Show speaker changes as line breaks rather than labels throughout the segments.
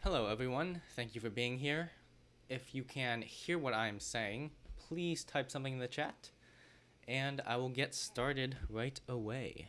Hello, everyone. Thank you for being here. If you can hear what I am saying, please type something in the chat, and I will get started right away.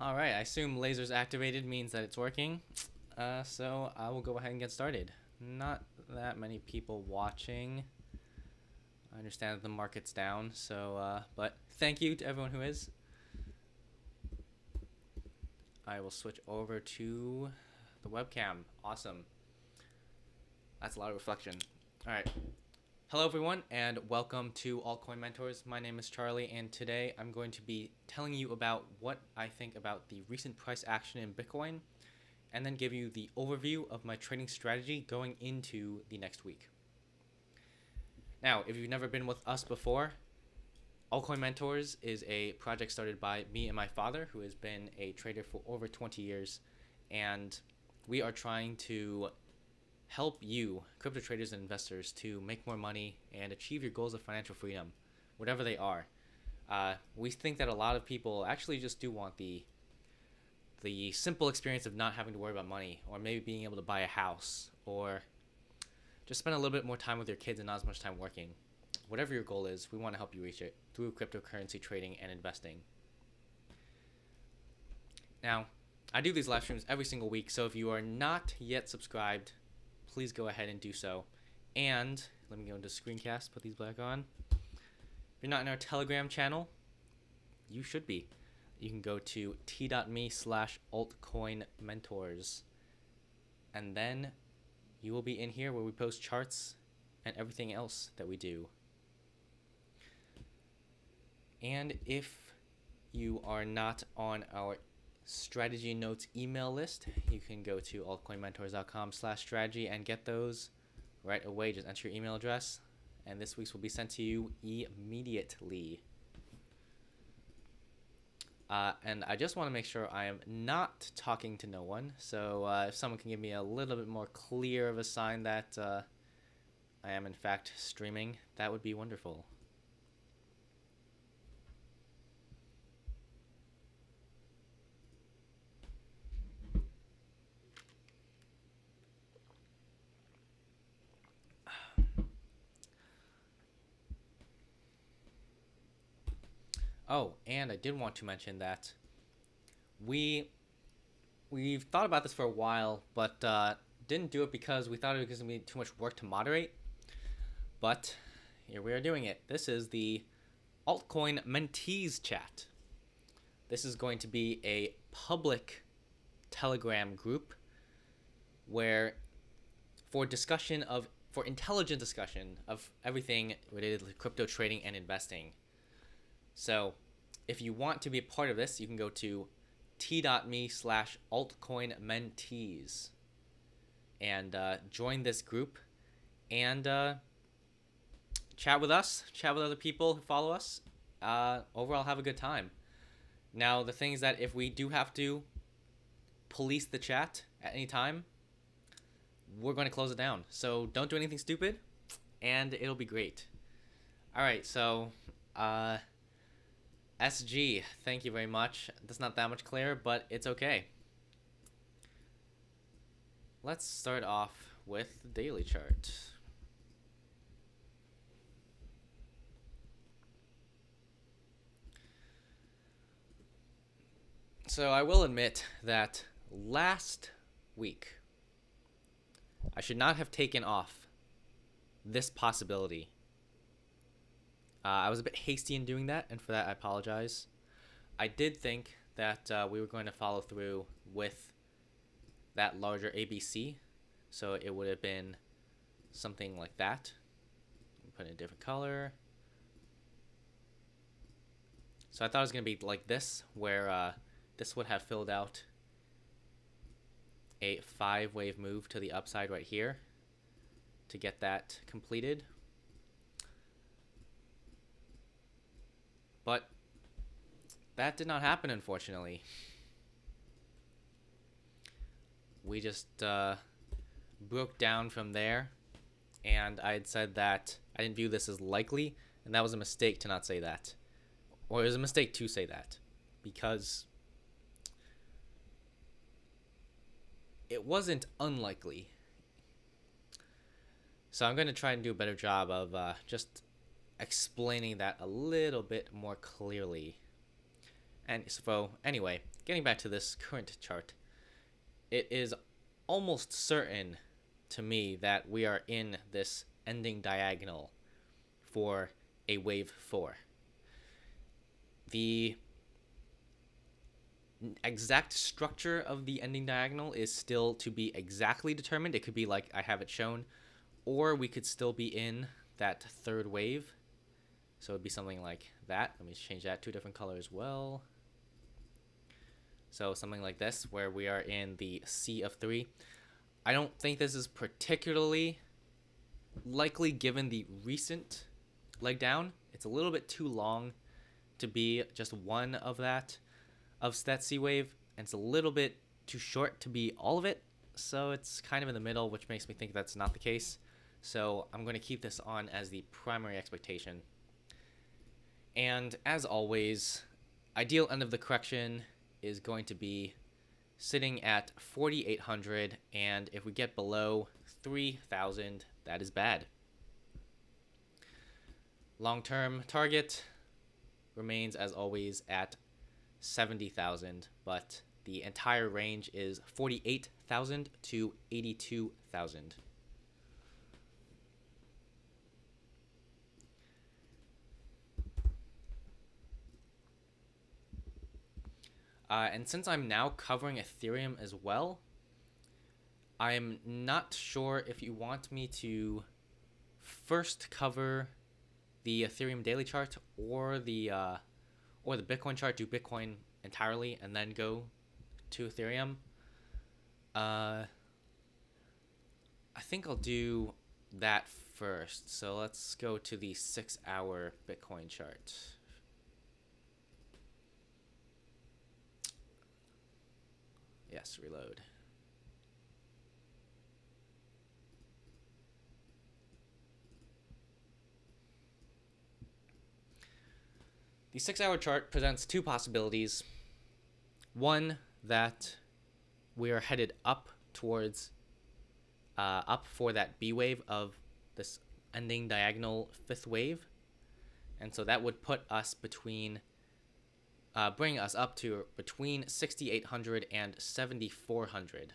Alright, I assume lasers activated means that it's working. So I will go ahead and get started. Not that many people watching. I understand that the market's down, but thank you to everyone who is. I will switch over to the webcam. Awesome. That's a lot of reflection. Alright. Hello everyone and welcome to Altcoin Mentors. My name is Charlie and today I'm going to be telling you about what I think about the recent price action in Bitcoin and then give you the overview of my trading strategy going into the next week. Now, if you've never been with us before, Altcoin Mentors is a project started by me and my father, who has been a trader for over 20 years, and we are trying to help you, crypto traders and investors, to make more money and achieve your goals of financial freedom, whatever they are. We think that a lot of people actually just do want the simple experience of not having to worry about money, or maybe being able to buy a house, or just spend a little bit more time with your kids and not as much time working. Whatever your goal is, we want to help you reach it through cryptocurrency trading and investing. Now, I do these live streams every single week, so if you are not yet subscribed, please go ahead and do so. And let me go into screencast, put these back on. If you're not in our Telegram channel, you should be. You can go to t.me/altcoinmentors, and then you will be in here where we post charts and everything else that we do. And if you are not on our strategy notes email list, you can go to altcoinmentors.com/strategy and get those right away. Just enter your email address and this week's will be sent to you immediately. And I just want to make sure I am not talking to no one, so if someone can give me a little bit more clear of a sign that I am in fact streaming, that would be wonderful. Oh, and I did want to mention that we've thought about this for a while, but didn't do it because we thought it was going to be too much work to moderate. But here we are doing it. This is the Altcoin Mentees chat. This is going to be a public Telegram group where for intelligent discussion of everything related to crypto trading and investing. So if you want to be a part of this, you can go to t.me/altcoinmentees and join this group and chat with us, chat with other people who follow us. Overall, have a good time. Now, the thing is that if we do have to police the chat at any time, we're going to close it down. So don't do anything stupid, and it'll be great. All right, so SG, thank you very much. That's not that much clearer, but it's okay. Let's start off with the daily chart. So I will admit that last week, I should not have taken off this possibility I was a bit hasty in doing that, and for that I apologize. I did think that we were going to follow through with that larger ABC, so it would have been something like that. Put in a different color. So I thought it was going to be like this, where this would have filled out a 5-wave move to the upside right here to get that completed. But that did not happen, unfortunately. We just broke down from there, and I had said that I didn't view this as likely, and that was a mistake to not say that. Or it was a mistake to say that, because it wasn't unlikely. So I'm going to try and do a better job of just explaining that a little bit more clearly. And so anyway, getting back to this current chart, it is almost certain to me that we are in this ending diagonal for a wave 4. The exact structure of the ending diagonal is still to be exactly determined. It could be like I have it shown, or we could still be in that third wave. So it'd be something like that. Let me change that to a different color as well. So something like this, where we are in the C of 3. I don't think this is particularly likely given the recent leg down. It's a little bit too long to be just one of that C wave, and it's a little bit too short to be all of it. So it's kind of in the middle, which makes me think that's not the case. So I'm going to keep this on as the primary expectation. And as always, ideal end of the correction is going to be sitting at 4,800, and if we get below 3,000, that is bad. Long-term target remains, as always, at 70,000, but the entire range is 48,000 to 82,000. And since I'm now covering Ethereum as well, I'm not sure if you want me to first cover the Ethereum daily chart or the Bitcoin chart, do Bitcoin entirely, and then go to Ethereum. I think I'll do that first. So let's go to the 6-hour Bitcoin chart. Yes, reload. The 6-hour chart presents two possibilities. One, that we are headed up towards, up for that B wave of this ending diagonal 5th wave. And so that would put us between, bring us up to between 6,800 and 7,400.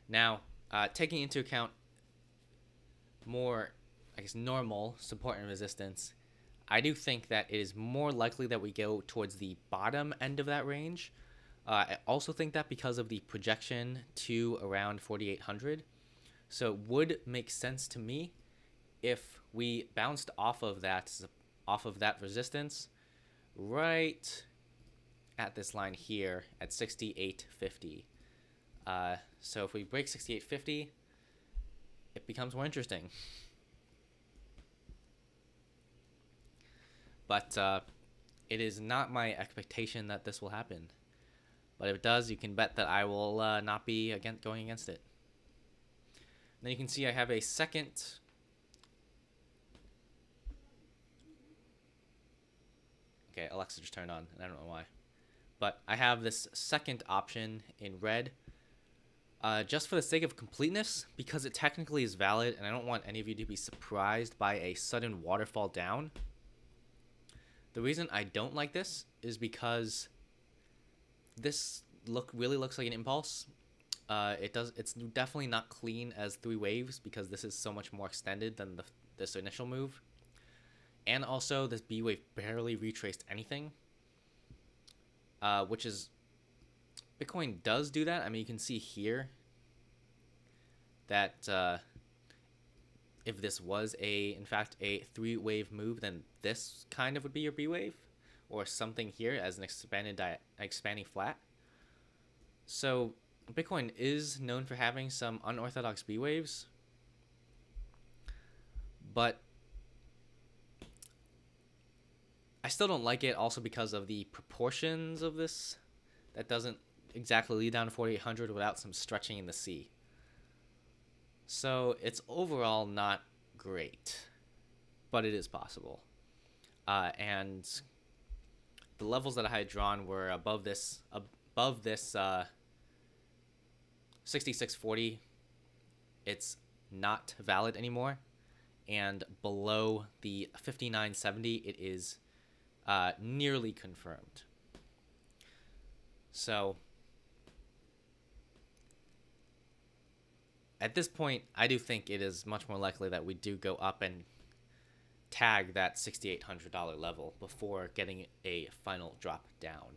Now, taking into account more, I guess, normal support and resistance, I do think that it is more likely that we go towards the bottom end of that range. I also think that because of the projection to around 4,800. So it would make sense to me if we bounced off of that resistance right at this line here at 6,850. So if we break 6,850, it becomes more interesting. But it is not my expectation that this will happen. But if it does, you can bet that I will not be going against it. And then you can see I have a second. Okay, Alexa just turned on, and I don't know why. But I have this second option in red, just for the sake of completeness, because it technically is valid, and I don't want any of you to be surprised by a sudden waterfall down. The reason I don't like this is because this really looks like an impulse. It's definitely not clean as 3 waves because this is so much more extended than this initial move. And also, this B wave barely retraced anything, which is, Bitcoin does do that. I mean, you can see here that if this was in fact a 3-wave move, then this kind of would be your B wave, or something here as an expanding flat. So Bitcoin is known for having some unorthodox B waves, but I still don't like it, also because of the proportions of this. That doesn't exactly lead down to 4,800 without some stretching in the C. So it's overall not great, but it is possible. And the levels that I had drawn were above this 6640. It's not valid anymore, and below the 5970, it is nearly confirmed. So at this point, I do think it is much more likely that we do go up and tag that $6,800 level before getting a final drop down.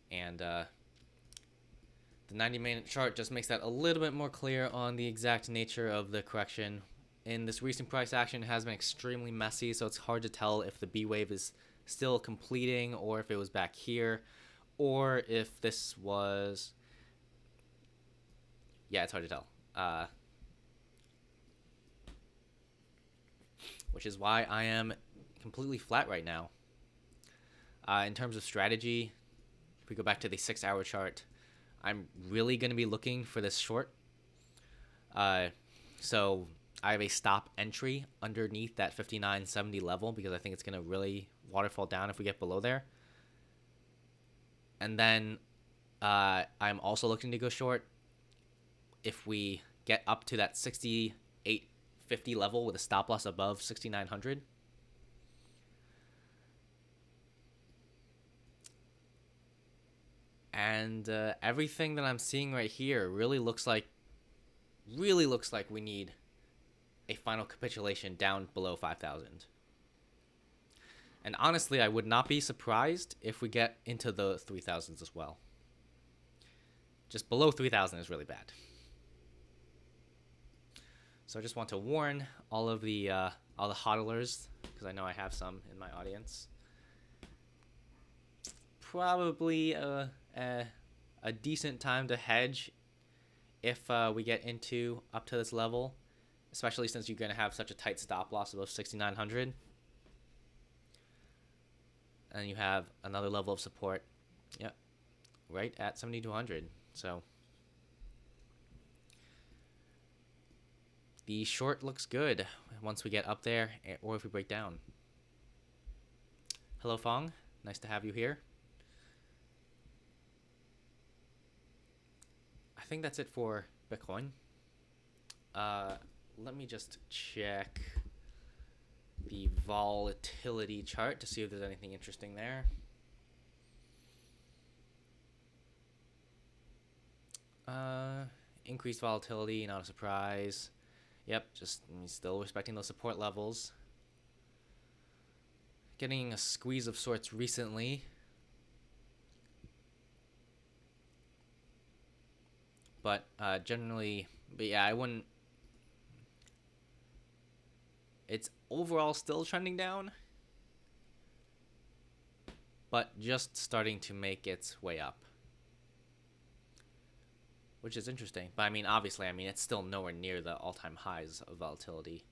And the 90-minute chart just makes that a little bit more clear on the exact nature of the correction. In this recent price action, it has been extremely messy, so it's hard to tell if the B wave is still completing, or if it was back here, or if this was... Yeah, it's hard to tell. Which is why I am completely flat right now. In terms of strategy, if we go back to the 6-hour chart, I'm really going to be looking for this short. So I have a stop entry underneath that 5970 level, because I think it's going to really waterfall down if we get below there. And then I'm also looking to go short if we get up to that 6850 level with a stop loss above 6900. And everything that I'm seeing right here really looks like we need a final capitulation down below 5,000. And honestly, I would not be surprised if we get into the 3,000s as well. Just below 3,000 is really bad. So I just want to warn all the hodlers, because I know I have some in my audience. Probably a decent time to hedge if we get up to this level, especially since you're going to have such a tight stop loss above 6,900. And you have another level of support, yep, right at 7,200. So the short looks good once we get up there, or if we break down. Hello, Fong. Nice to have you here. I think that's it for Bitcoin. Let me just check the volatility chart to see if there's anything interesting there. Increased volatility, not a surprise. Yep, just still respecting those support levels. Getting a squeeze of sorts recently. But generally, yeah, I wouldn't... It's overall still trending down, but just starting to make its way up, which is interesting. But I mean, obviously, it's still nowhere near the all-time highs of volatility.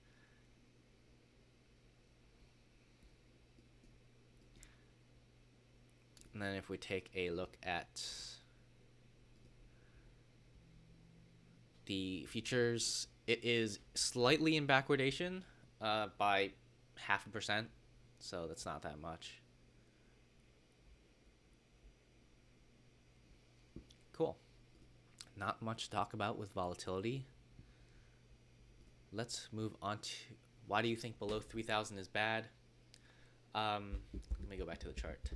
And then if we take a look at the futures, it is slightly in backwardation by 0.5%, so that's not that much. Cool. Not much to talk about with volatility. Let's move on to why do you think below 3,000 is bad? Let me go back to the chart.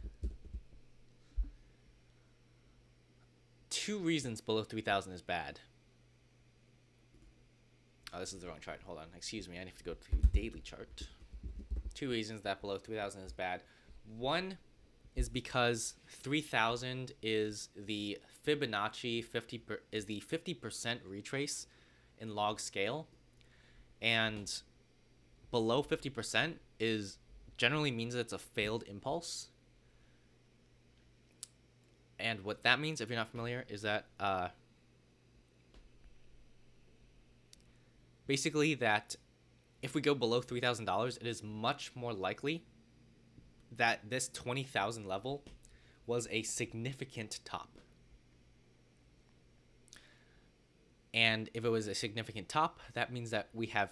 2 reasons below 3,000 is bad. Oh, this is the wrong chart. Hold on. Excuse me. I need to go to the daily chart. two reasons that below 3,000 is bad. One is because 3,000 is the Fibonacci 50% retrace in log scale, and below 50% is generally means that it's a failed impulse. And what that means, if you're not familiar, is that basically that if we go below $3,000, it is much more likely that this 20,000 level was a significant top. And if it was a significant top, that means that we have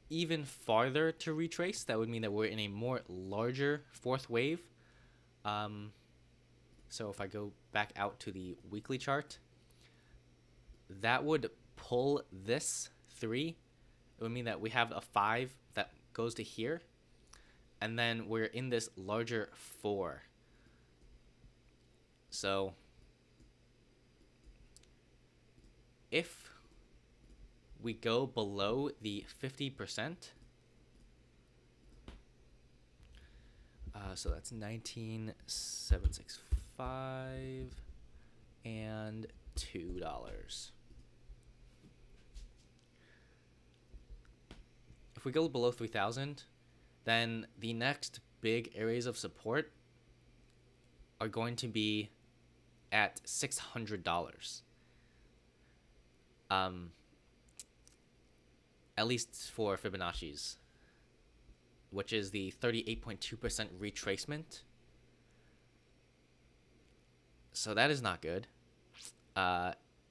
even farther to retrace. That would mean that we're in a more larger fourth wave. So if I go back out to the weekly chart, that would pull this 3. It would mean that we have a 5 that goes to here, and then we're in this larger 4. So if we go below the 50%, so that's 19,765 and $2. If we go below 3,000, then the next big areas of support are going to be at $600. At least for Fibonacci's, which is the 38.2% retracement. So that is not good.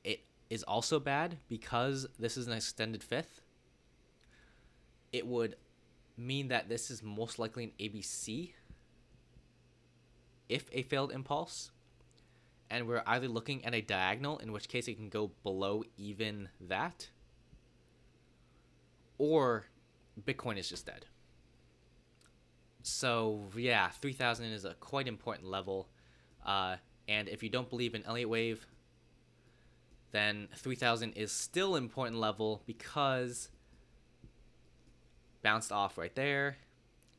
It is also bad because this is an extended fifth. It would mean that this is most likely an ABC if a failed impulse, and we're either looking at a diagonal, in which case it can go below even that, or Bitcoin is just dead. So yeah, 3,000 is a quite important level, and if you don't believe in Elliott wave, then 3,000 is still an important level because bounced off right there,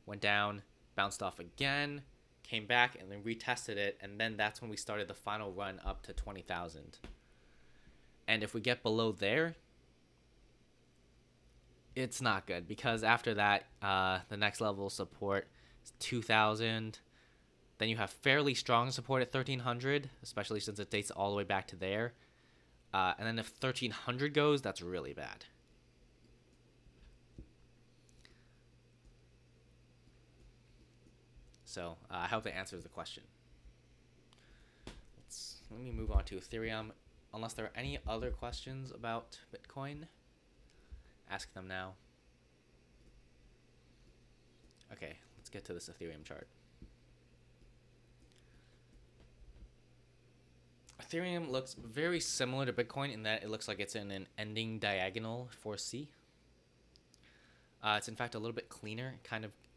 went down, bounced off again, came back, and then retested it, and then that's when we started the final run up to 20,000. And if we get below there, it's not good, because after that, the next level of support is 2,000. Then you have fairly strong support at 1,300, especially since it dates all the way back to there. And then if 1,300 goes, that's really bad. So I hope that answers the question. Let me move on to Ethereum. Unless there are any other questions about Bitcoin, ask them now. Okay, let's get to this Ethereum chart. Ethereum looks very similar to Bitcoin in that it looks like it's in an ending diagonal for C. It's in fact a little bit cleaner.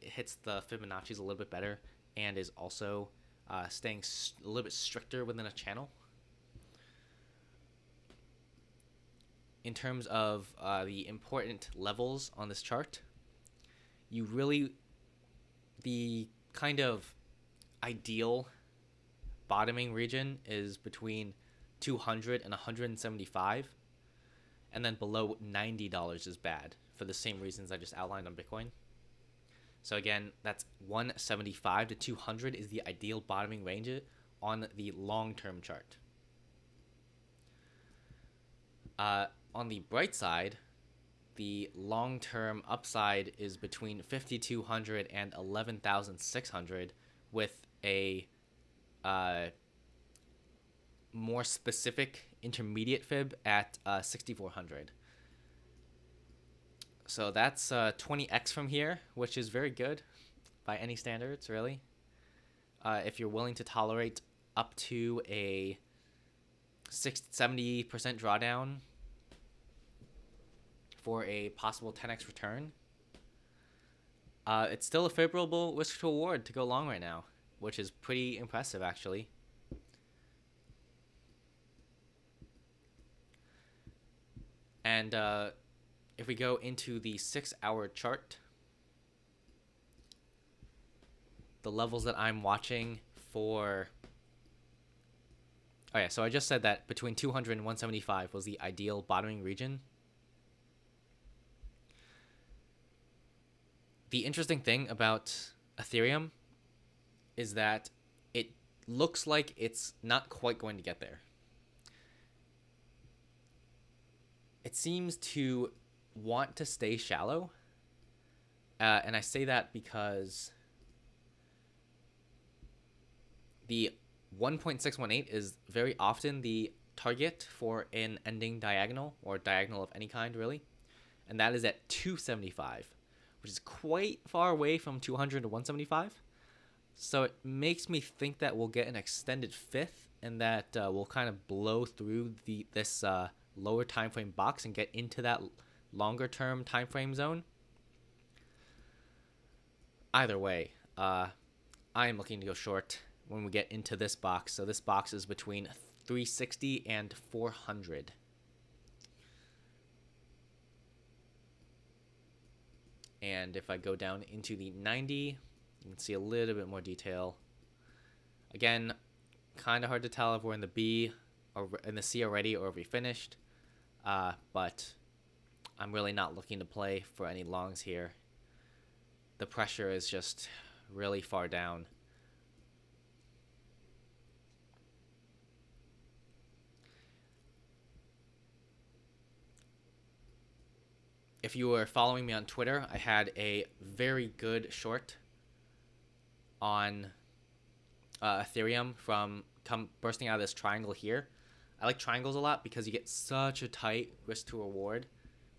It hits the Fibonacci's a little bit better and is also staying a little bit stricter within a channel. In terms of the important levels on this chart, the kind of ideal bottoming region is between 200 and 175, and then below $90 is bad for the same reasons I just outlined on Bitcoin. So again, that's 175 to 200 is the ideal bottoming range on the long-term chart. On the bright side, the long-term upside is between 5,200 and 11,600 with a more specific intermediate fib at 6,400. So that's 20x from here, which is very good by any standards, really. If you're willing to tolerate up to a 70% drawdown for a possible 10x return, it's still a favorable risk to reward to go long right now, which is pretty impressive, actually. And if we go into the 6-hour chart, the levels that I'm watching for... Oh yeah, so I just said that between 200 and 175 was the ideal bottoming region. The interesting thing about Ethereum is that it looks like it's not quite going to get there. It seems to want to stay shallow. And I say that because the 1.618 is very often the target for an ending diagonal, or diagonal of any kind, really. And that is at 275, which is quite far away from 200 to 175. So it makes me think that we'll get an extended fifth, and that we'll kind of blow through this lower time frame box and get into that longer term time frame zone. Either way, I am looking to go short when we get into this box. So this box is between 360 and 400. And if I go down into the 90, you can see a little bit more detail. Again, kind of hard to tell if we're in the B or in the C already, or if we finished. But I'm really not looking to play for any longs here. The pressure is just really far down. If you were following me on Twitter, I had a very good short on Ethereum from bursting out of this triangle here. I like triangles a lot because you get such a tight risk to reward,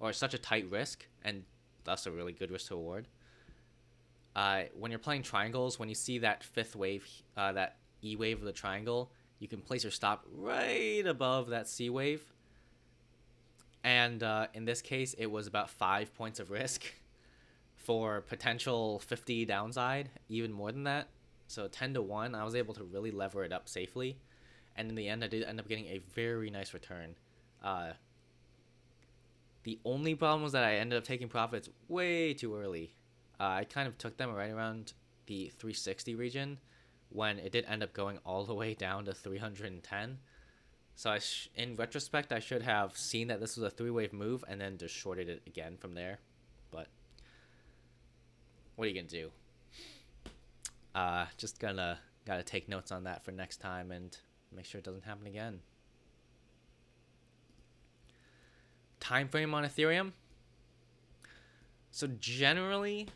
or such a tight risk, and thus a really good risk to reward. When you're playing triangles, when you see that fifth wave, that E wave of the triangle, you can place your stop right above that C wave. And in this case, it was about 5 points of risk for potential 50 downside, even more than that. So 10 to 1, I was able to really lever it up safely. And in the end, I did end up getting a very nice return. The only problem was that I ended up taking profits way too early. I kind of took them right around the 360 region, when it did end up going all the way down to 310. So in retrospect, I should have seen that this was a three-wave move and then just shorted it again from there. But what are you gonna do? Just gotta take notes on that for next time and make sure it doesn't happen again. Time frame on Ethereum. So generally,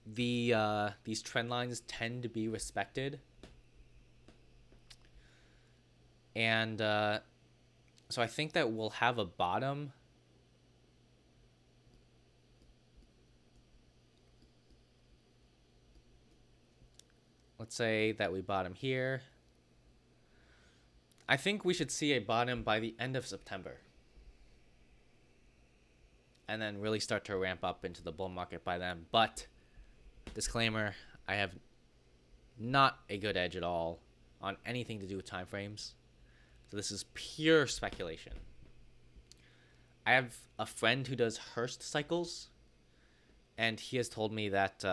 these trend lines tend to be respected. And so I think that we'll have a bottom. Let's say that we bottom here. I think we should see a bottom by the end of September. And then really start to ramp up into the bull market by then. But, disclaimer, I have not a good edge at all on anything to do with timeframes. So this is pure speculation. I have a friend who does Hearst cycles, and he has told me that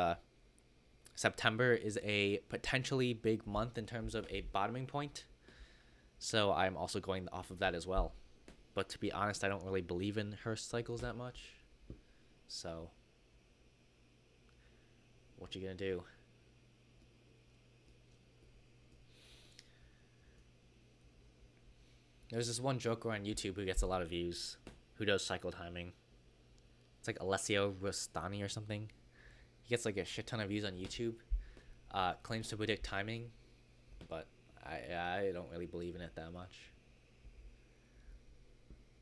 September is a potentially big month in terms of a bottoming point. So I'm also going off of that as well. But to be honest, I don't really believe in Hearst cycles that much. So what you gonna do? There's this one joker on YouTube who gets a lot of views, who does cycle timing. It's like Alessio Rostani or something. He gets like a shit ton of views on YouTube. Claims to predict timing, but I don't really believe in it that much.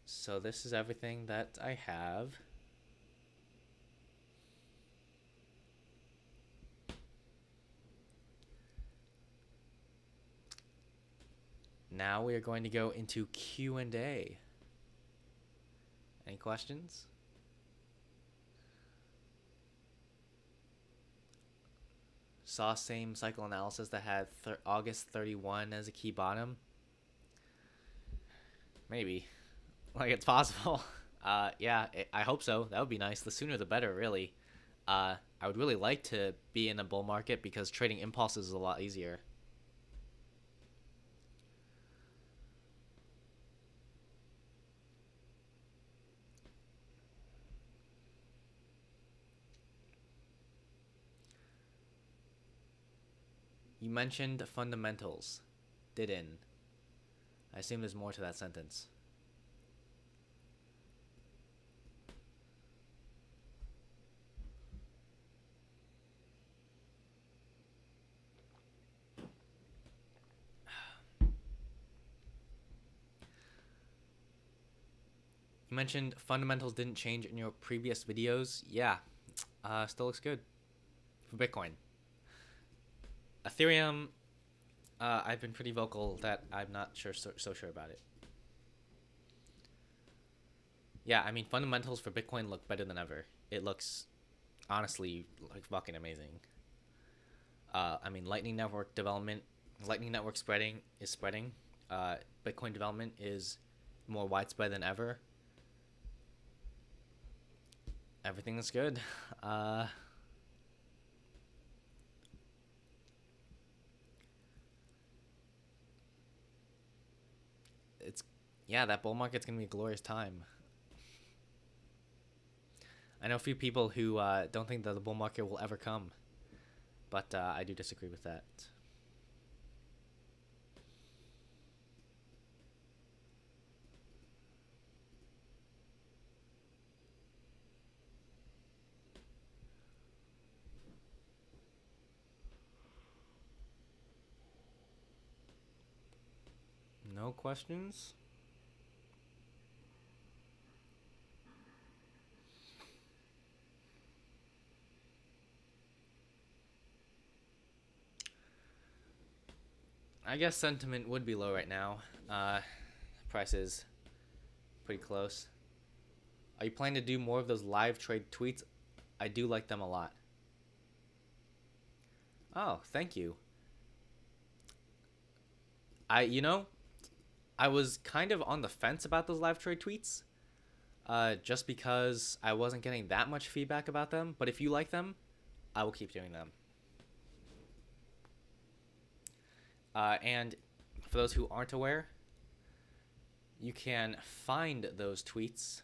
So this is everything that I have. Now we are going to go into Q&A. Any questions? Saw same cycle analysis that had August 31 as a key bottom. Maybe. Like, it's possible. Yeah, I hope so. That would be nice. The sooner the better, really. I would really like to be in a bull market because trading impulses is a lot easier. You mentioned fundamentals. Didn't. I assume there's more to that sentence. You mentioned fundamentals didn't change in your previous videos. Yeah, still looks good for Bitcoin. Ethereum, I've been pretty vocal that I'm not so sure about it. Yeah, I mean, fundamentals for Bitcoin look better than ever. It looks, honestly, like fucking amazing. I mean, Lightning Network development, Lightning Network is spreading. Bitcoin development is more widespread than ever. Everything is good. Yeah, that bull market's gonna be a glorious time. I know a few people who don't think that the bull market will ever come, but I do disagree with that. No questions? I guess sentiment would be low right now. Price is pretty close. Are you planning to do more of those live trade tweets? I do like them a lot. Oh, thank you. I was kind of on the fence about those live trade tweets, just because I wasn't getting that much feedback about them. But if you like them, I will keep doing them. And for those who aren't aware, you can find those tweets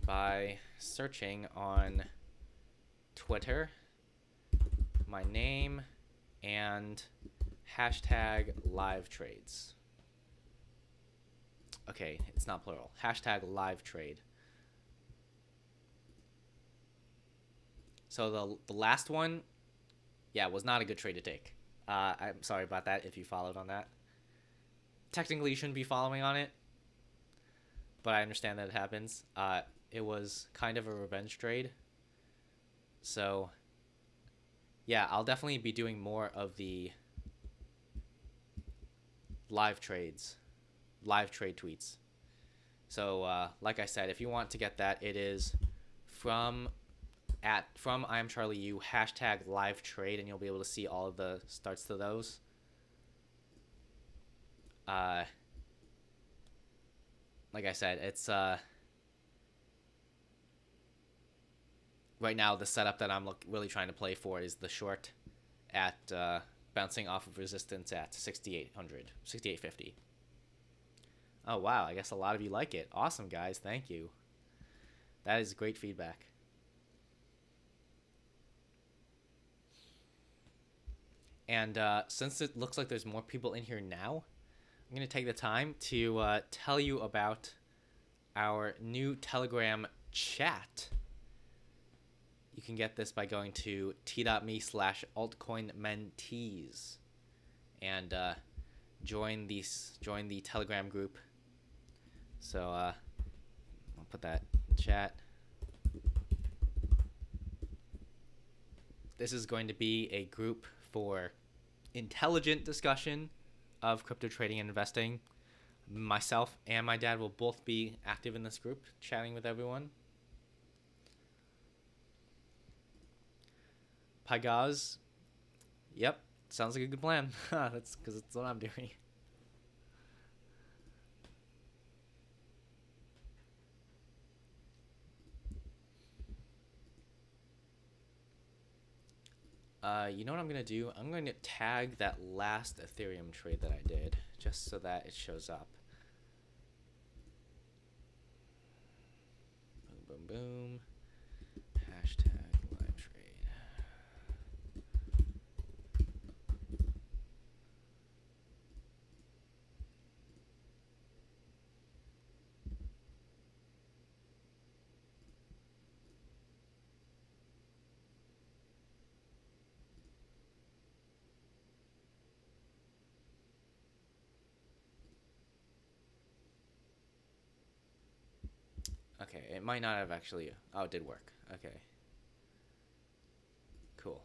by searching on Twitter my name and hashtag live trades. Okay, it's not plural. Hashtag live trade. So the last one, yeah, was not a good trade to take. I'm sorry about that if you followed on that. Technically, you shouldn't be following on it, but I understand that it happens. It was kind of a revenge trade. So, yeah, I'll definitely be doing more of the live trade tweets. So, like I said, if you want to get that, it is from I am Charlie U hashtag live trade, and you'll be able to see all of the starts to those. Like I said, it's right now the setup that I'm really trying to play for is the short at bouncing off of resistance at 6,800, 6,850. Oh wow, I guess a lot of you like it. Awesome, guys, thank you. That is great feedback. And since it looks like there's more people in here now, I'm going to take the time to tell you about our new Telegram chat. You can get this by going to t.me/altcoinmentees and join the Telegram group. So I'll put that in chat. This is going to be a group for intelligent discussion of crypto trading and investing. Myself and my dad will both be active in this group, chatting with everyone. Pagaz, yep, sounds like a good plan. That's because it's what I'm doing. You know what I'm gonna do? I'm going to tag that last Ethereum trade that I did, just so that it shows up. Boom, boom, boom. Hashtag live trade. Okay, it might not have actually. Oh, it did work. Okay. Cool.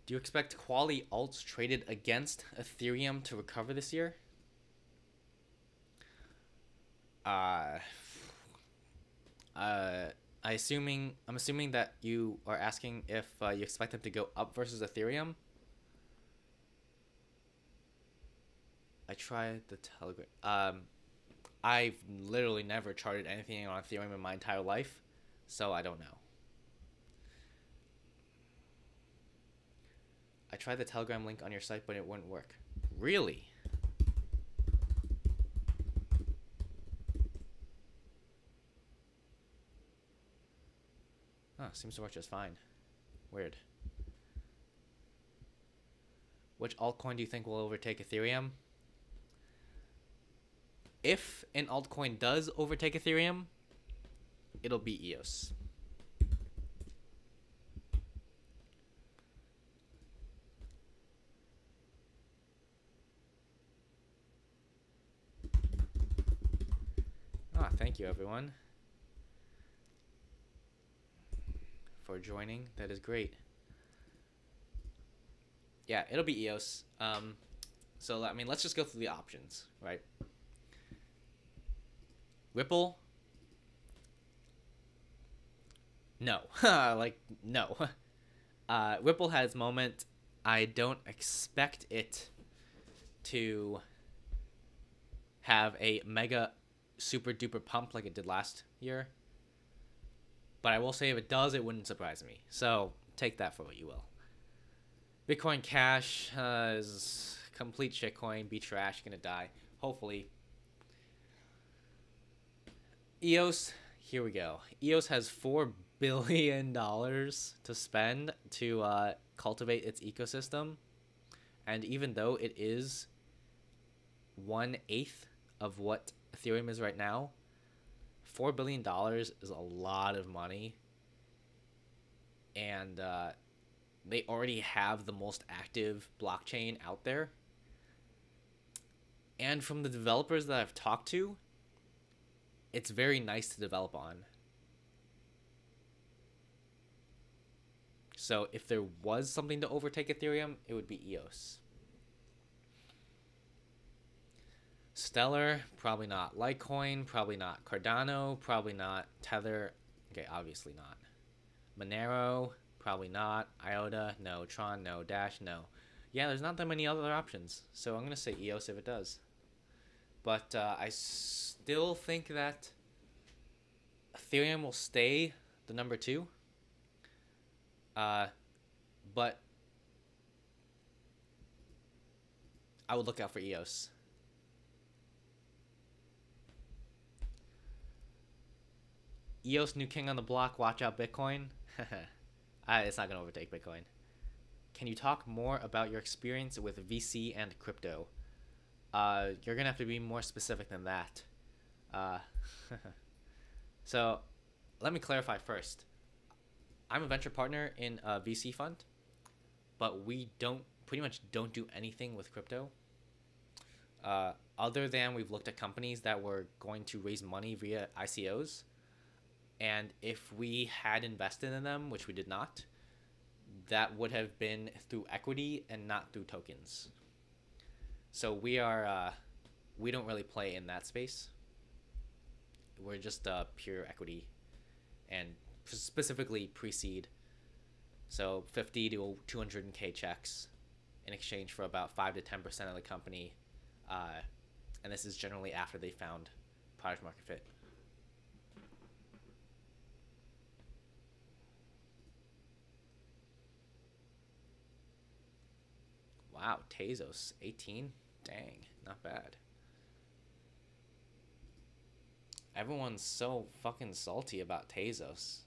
Do you expect quality alts traded against Ethereum to recover this year? Uh, I'm assuming that you are asking if you expect them to go up versus Ethereum. I tried the Telegram. I've literally never charted anything on Ethereum in my entire life, so I don't know. I tried the Telegram link on your site, but it wouldn't work. Really? Oh, seems to work just fine. Weird. Which altcoin do you think will overtake Ethereum? If an altcoin does overtake Ethereum, it'll be EOS. Ah, thank you everyone for joining. That is great. Yeah, it'll be EOS. So I mean, let's just go through the options, right? Ripple. No. Like, no. Ripple has moment. I don't expect it to have a mega super duper pump like it did last year. But I will say if it does, it wouldn't surprise me. So take that for what you will. Bitcoin Cash is complete shitcoin. Be trash. Gonna die. Hopefully. EOS. Here we go. EOS has $4 billion to spend to cultivate its ecosystem. And even though it is 1/8 of what Ethereum is right now, $4 billion is a lot of money. And they already have the most active blockchain out there. And from the developers that I've talked to, it's very nice to develop on. So if there was something to overtake Ethereum, it would be EOS. Stellar, probably not. Litecoin, probably not. Cardano, probably not. Tether, okay, obviously not. Monero, probably not. IOTA, no. Tron, no. Dash, no. Yeah, there's not that many other options. So I'm going to say EOS if it does. But I still think that Ethereum will stay the number 2. But I would look out for EOS. EOS new king on the block. Watch out, Bitcoin. It's not going to overtake Bitcoin. Can you talk more about your experience with VC and crypto? You're going to have to be more specific than that. So let me clarify first. I'm a venture partner in a VC fund, but we pretty much don't do anything with crypto. Other than we've looked at companies that were going to raise money via ICOs. And if we had invested in them, which we did not, that would have been through equity and not through tokens. So we don't really play in that space. We're just pure equity and specifically pre-seed. So 50 to 200K checks in exchange for about 5 to 10% of the company. And this is generally after they found product market fit. Wow, Tezos 18. Dang, not bad. Everyone's so fucking salty about Tezos.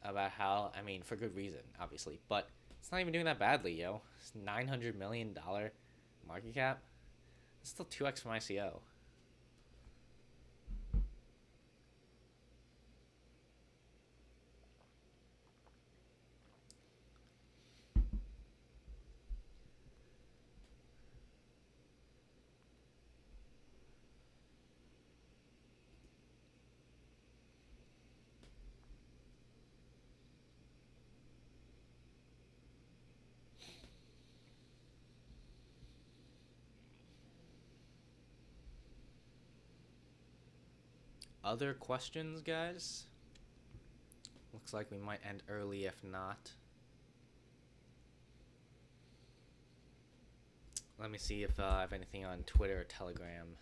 About how, I mean, for good reason, obviously, but it's not even doing that badly, yo. It's $900 million market cap. It's still 2x from ICO. Other questions, guys? Looks like we might end early if not. Let me see if I have anything on Twitter or Telegram.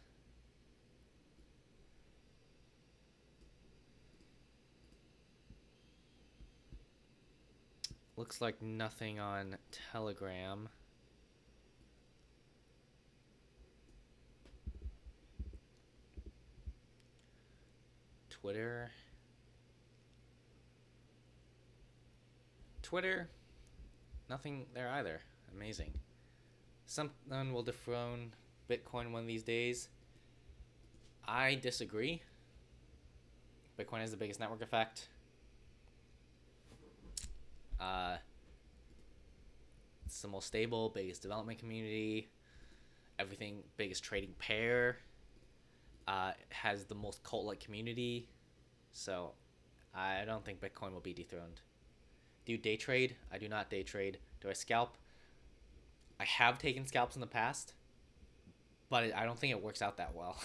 Looks like nothing on Telegram. Twitter, nothing there either. Amazing. Something will dethrone Bitcoin one of these days. I disagree. Bitcoin has the biggest network effect. It's the most stable, biggest development community. Everything, biggest trading pair. Has the most cult-like community. So, I don't think Bitcoin will be dethroned. Do you day trade? I do not day trade. Do I scalp? I have taken scalps in the past, but I don't think it works out that well.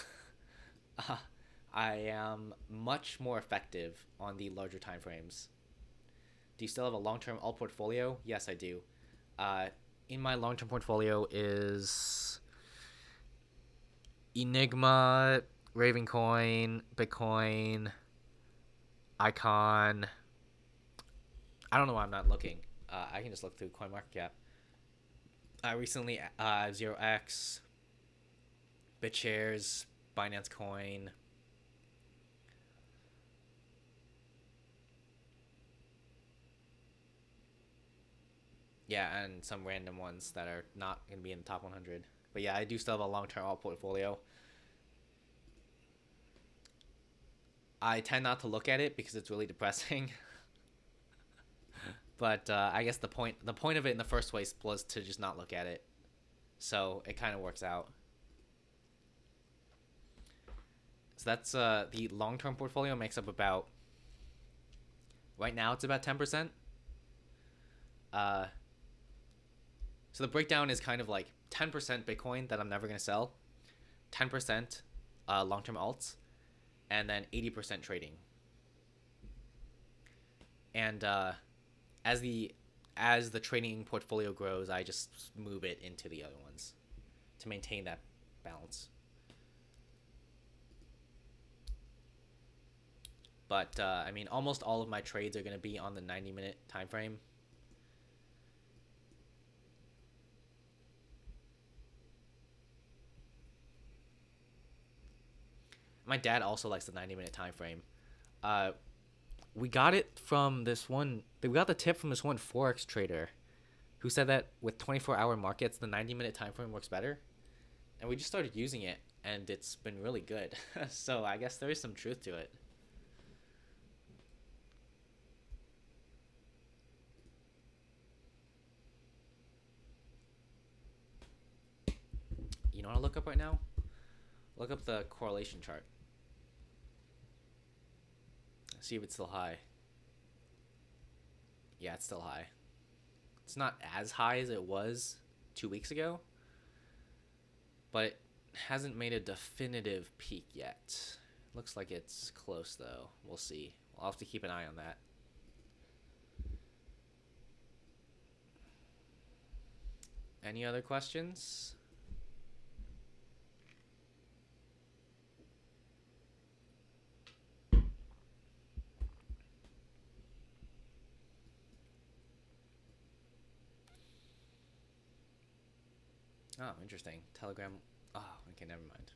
I am much more effective on the larger time frames. Do you still have a long-term alt portfolio? Yes, I do. In my long-term portfolio is Enigma, Ravencoin, Bitcoin, Icon. I don't know why I'm not looking. I can just look through CoinMarketCap. Recently, 0x, BitShares, Binance Coin. Yeah, and some random ones that are not going to be in the top 100. But yeah, I do still have a long-term alt portfolio. I tend not to look at it because it's really depressing. But I guess the point of it in the first place was to just not look at it. So it kind of works out. So that's the long-term portfolio makes up about, right now it's about 10%. So the breakdown is kind of like 10% Bitcoin that I'm never going to sell, 10% long-term alts, and then 80% trading. And as the trading portfolio grows, I just move it into the other ones to maintain that balance. But I mean, almost all of my trades are going to be on the 90-minute time frame. My dad also likes the 90-minute time frame. We got it from this one. We got the tip from this one Forex trader who said that with 24-hour markets, the 90-minute time frame works better. And we just started using it, and it's been really good. So I guess there is some truth to it. You know what I look up right now? Look up the correlation chart. See if it's still high. Yeah, it's still high. It's not as high as it was 2 weeks ago, but it hasn't made a definitive peak yet. Looks like it's close though. We'll see. I'll have to keep an eye on that. Any other questions? Oh, interesting. Telegram. Oh, okay, never mind.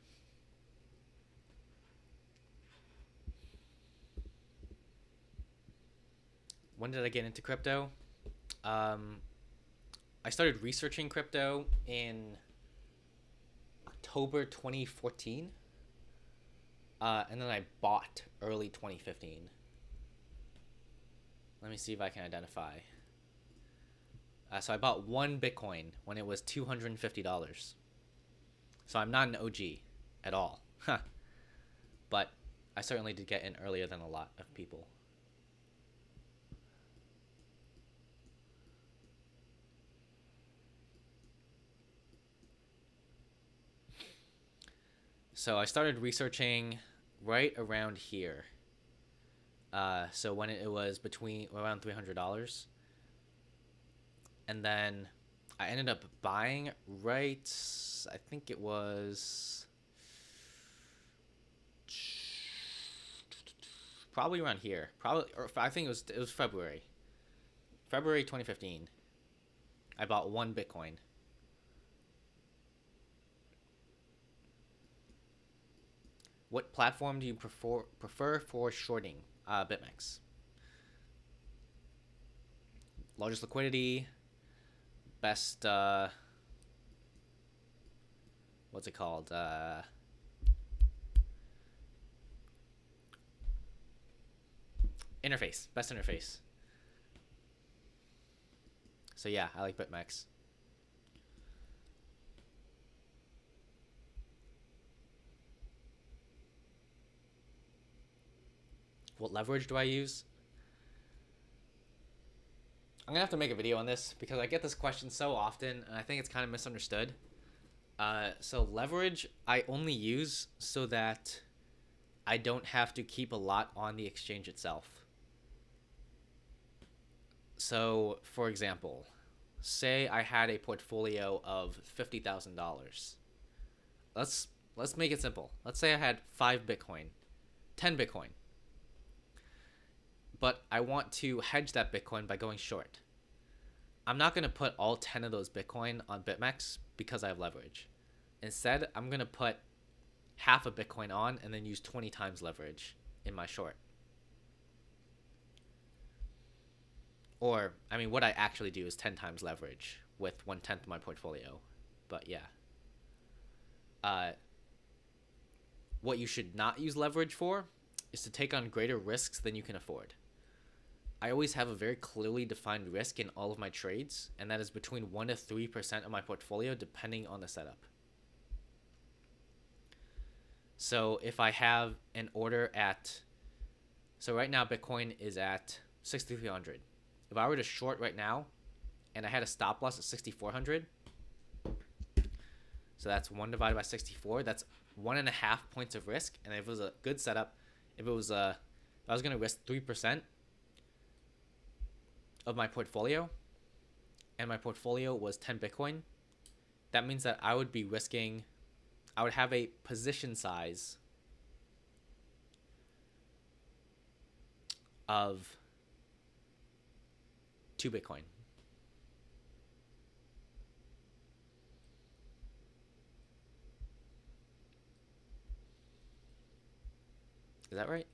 When did I get into crypto? Um, I started researching crypto in October 2014. And then I bought early 2015. Let me see if I can identify. So I bought one Bitcoin when it was $250. So I'm not an OG at all. But I certainly did get in earlier than a lot of people. So I started researching right around here. So when it was between around $300, and then I ended up buying right. I think it was probably around here. Probably, or I think it was February 2015. I bought one Bitcoin. What platform do you prefer for shorting? BitMEX. Largest liquidity, best what's it called? Interface. Best interface. So yeah, I like BitMEX. What leverage do I use? I'm gonna have to make a video on this because I get this question so often and I think it's kind of misunderstood. So leverage I only use so that I don't have to keep a lot on the exchange itself. So, for example, say I had a portfolio of $50,000. Let's let's make it simple. Let's say I had 5 Bitcoin, 10 Bitcoin. But I want to hedge that Bitcoin by going short. I'm not going to put all 10 of those Bitcoin on BitMEX because I have leverage. Instead, I'm going to put half a Bitcoin on and then use 20 times leverage in my short. Or, I mean, what I actually do is 10 times leverage with 1/10 of my portfolio. But yeah. What you should not use leverage for is to take on greater risks than you can afford. I always have a very clearly defined risk in all of my trades, and that is between 1 to 3% of my portfolio depending on the setup. So if I have an order at, so right now Bitcoin is at 6,300. If I were to short right now and I had a stop loss at 6,400, so that's 1 divided by 64, that's 1.5 points of risk. And if it was a good setup, if I was going to risk 3% of my portfolio and my portfolio was 10 Bitcoin, that means that I would have a position size of 2 Bitcoin. Is that right?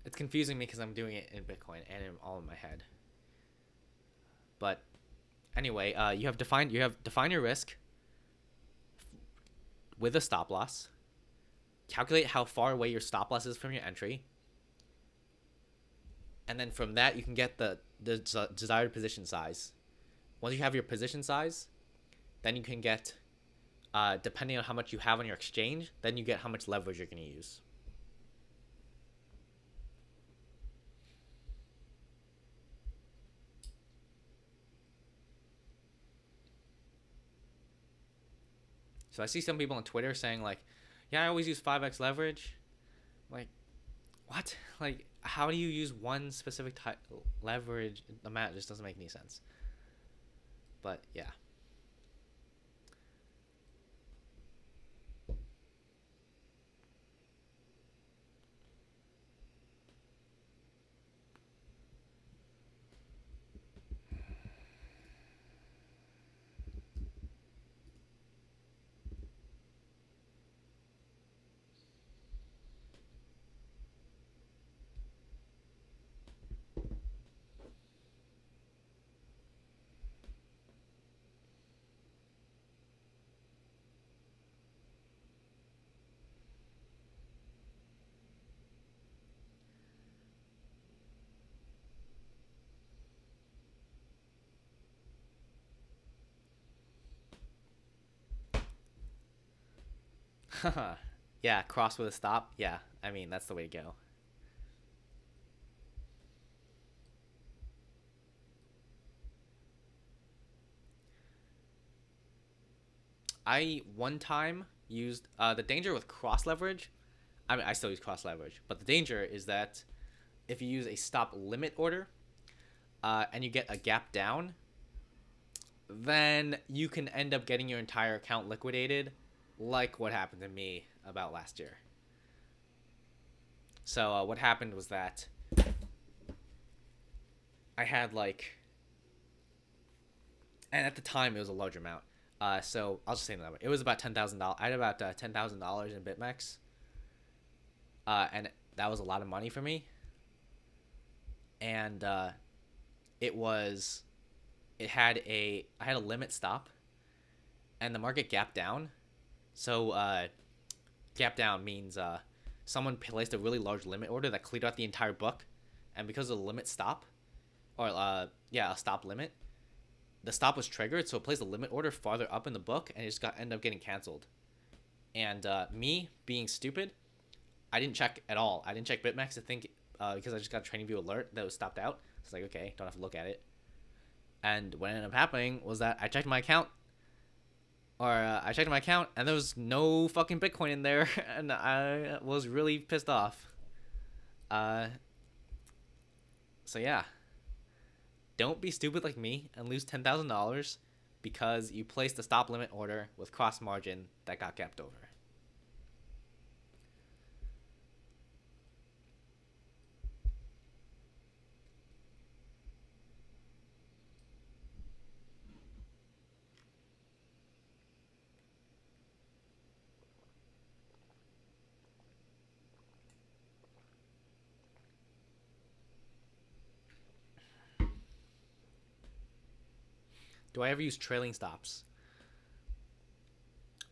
It's confusing me because I'm doing it in Bitcoin and all in my head. But anyway, you have define your risk with a stop loss. Calculate how far away your stop loss is from your entry. And then from that, you can get the desired position size. Once you have your position size, then you can get, depending on how much you have on your exchange, then you get how much leverage you're going to use. So I see some people on Twitter saying like, yeah, I always use 5x leverage. Like, what? Like, how do you use one specific type leverage? The math just doesn't make any sense. But yeah. Yeah, cross with a stop. Yeah, I mean, that's the way to go. I one time used the danger with cross leverage. I mean, I still use cross leverage, but the danger is that if you use a stop limit order and you get a gap down, then you can end up getting your entire account liquidated, like what happened to me about last year. So what happened was that I had like, and at the time it was a large amount. So I'll just say the number. It was about $10,000. I had about $10,000 in BitMEX, and that was a lot of money for me. And it was, I had a limit stop, and the market gapped down. So gap down means someone placed a really large limit order that cleared out the entire book, and because of the limit stop, or a stop limit, the stop was triggered, so it placed a limit order farther up in the book, and it just ended up getting canceled. And me being stupid, I didn't check at all. I didn't check BitMEX to think because I just got a TradingView alert that was stopped out. It's like, okay, don't have to look at it. And what ended up happening was that I checked my account, and there was no fucking Bitcoin in there, and I was really pissed off. So yeah, don't be stupid like me and lose $10,000 because you placed a stop limit order with cross margin that got gapped over. Do I ever use trailing stops?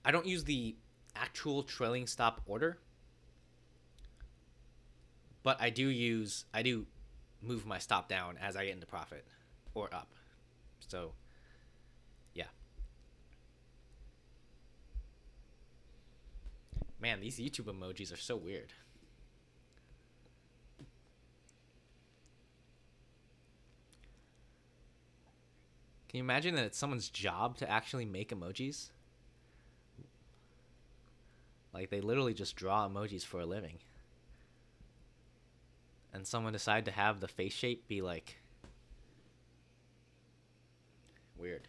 I don't use the actual trailing stop order, but I do move my stop down as I get into profit or up. So, yeah. Man, these YouTube emojis are so weird. Can you imagine that it's someone's job to actually make emojis? Like, they literally just draw emojis for a living. And someone decided to have the face shape be like weird.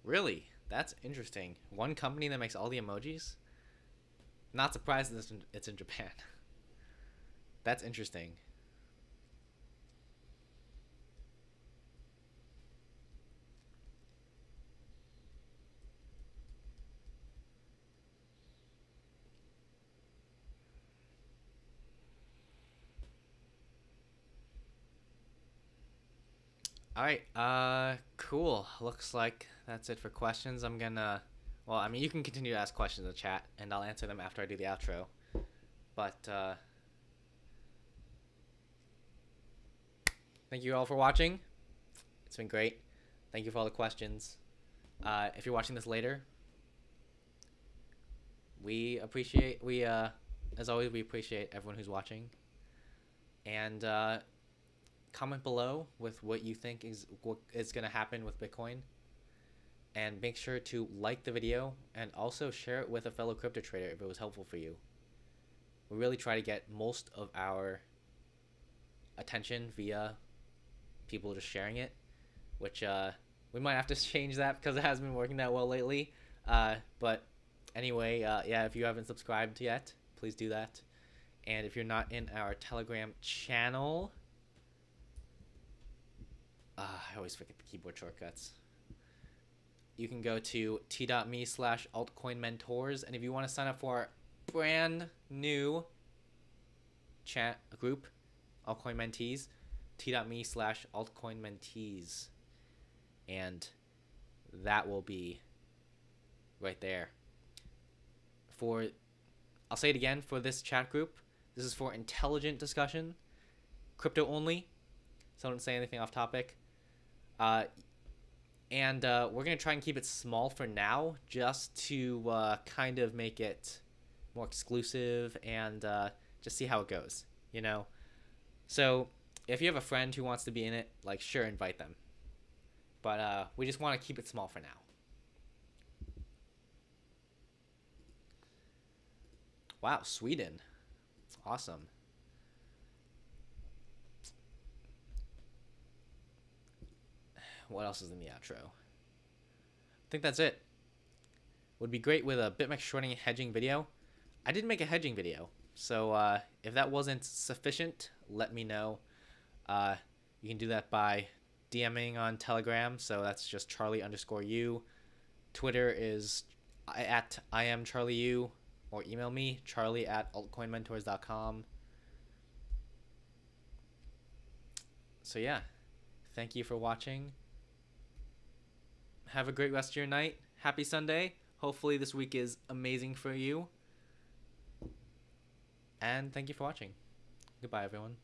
Really? That's interesting. One company that makes all the emojis? Not surprised that it's in Japan. That's interesting. All right. Cool. Looks like that's it for questions. Well, I mean, you can continue to ask questions in the chat, and I'll answer them after I do the outro. But thank you all for watching. It's been great. Thank you for all the questions. If you're watching this later, as always, we appreciate everyone who's watching. And comment below with what you think is going to happen with Bitcoin. And make sure to like the video and also share it with a fellow crypto trader if it was helpful for you. We really try to get most of our attention via people just sharing it, which we might have to change that because it hasn't been working that well lately. But anyway, yeah, if you haven't subscribed yet, please do that. And if you're not in our Telegram channel, I always forget the keyboard shortcuts. You can go to t.me/altcoinmentors, and if you want to sign up for our brand new chat group, Altcoin Mentees, t.me/altcoinmentees. And that will be right there. I'll say it again, for this chat group, this is for intelligent discussion, crypto only, so don't say anything off topic. And we're going to try and keep it small for now, just to kind of make it more exclusive and just see how it goes, you know? So if you have a friend who wants to be in it, like, sure, invite them. But we just want to keep it small for now. Wow, Sweden. Awesome. What else is in the outro? I think that's it. Would be great with a BitMEX shorting hedging video. I did make a hedging video, so if that wasn't sufficient, let me know. You can do that by DMing on Telegram, so that's just Charlie_U. Twitter is at IamCharlieU, or email me, charlie@altcoinmentors.com. So yeah, thank you for watching. Have a great rest of your night. Happy Sunday. Hopefully this week is amazing for you. And thank you for watching. Goodbye, everyone.